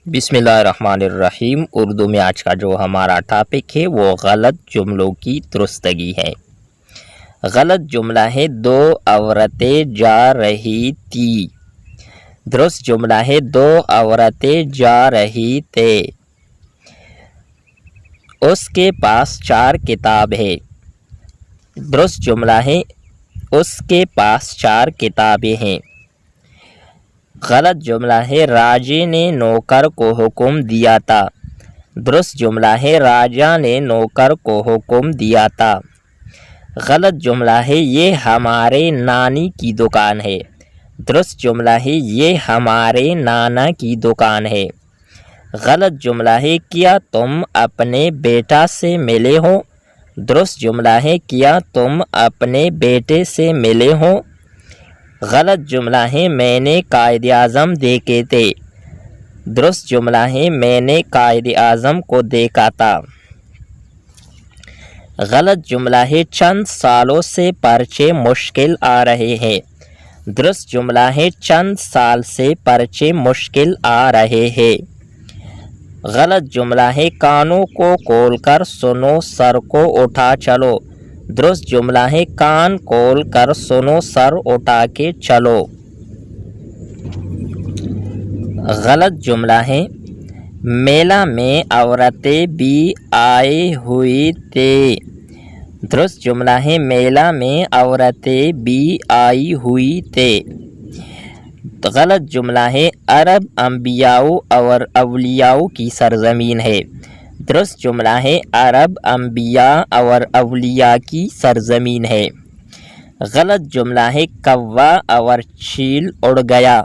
بسم اللہ الرحمن الرحیم۔ اردو میں آج کا جو ہمارا ٹاپک ہے وہ غلط جملوں کی درستگی ہے۔ غلط جملہ ہے دو عورتیں جا رہی تھی۔ درست جملہ ہے دو عورتیں جا رہی تھے۔ اس کے پاس 4 کتاب ہے۔ درست جملہ ہے اس کے پاس 4 کتابیں ہیں۔ غلط جملہ ہے راجے نے نوکر کو حکم دیا تھا۔ درست جملہ ہے راجا نے نوکر کو حکم دیا تھا۔ غلط جملہ ہے یہ ہمارے نانی کی دکان ہے۔ درست جملہ ہے یہ ہمارے نانا کی دکان ہے۔ غلط جملہ ہے کیا تم اپنے بیٹا سے ملے ہو؟ درست جملہ ہے کیا تم اپنے بیٹے سے ملے ہو؟ غلط جملہ ہے میں نے قائد اعظم دیکھے تھے۔ درست جملہ ہے میں نے قائد اعظم کو دیکھا تھا۔ غلط جملہ ہے چند سالوں سے پرچے مشکل آ رہے ہیں۔ درست جملہ ہے چند سال سے پرچے مشکل آ رہے ہیں۔ غلط جملہ ہے کانوں کو کھول کر سنو، سر کو اٹھا چلو۔ درست جملہ ہے کان کھول کر سنو، سر اٹھا کے چلو۔ غلط جملہ ہے میلہ میں عورتیں بھی آئی ہوئی تھی۔ درست جملہ ہے میلہ میں عورتیں بھی آئی ہوئی تھی۔ غلط جملہ ہے عرب انبیاء اور اولیاء کی سرزمین ہے۔ درست جملہ ہے عرب انبیاء اور اولیاء کی سرزمین ہے۔ غلط جملہ ہے کوا اور چیل اڑ گیا۔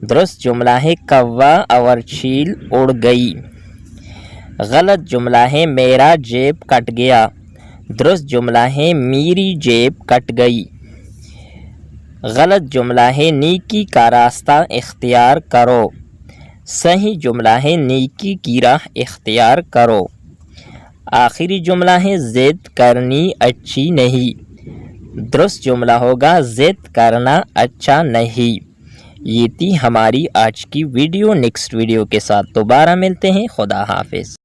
درست جملہ ہے کوا اور چیل اڑ گئی۔ غلط جملہ ہے میرا جیب کٹ گیا۔ درست جملہ ہے میری جیب کٹ گئی۔ غلط جملہ ہے نیکی کا راستہ اختیار کرو۔ صحیح جملہ ہے نیکی کی راہ اختیار کرو۔ آخری جملہ ہے ضد کرنی اچھی نہیں۔ درست جملہ ہوگا ضد کرنا اچھا نہیں۔ یہ تھی ہماری آج کی ویڈیو۔ نیکسٹ ویڈیو کے ساتھ دوبارہ ملتے ہیں۔ خدا حافظ۔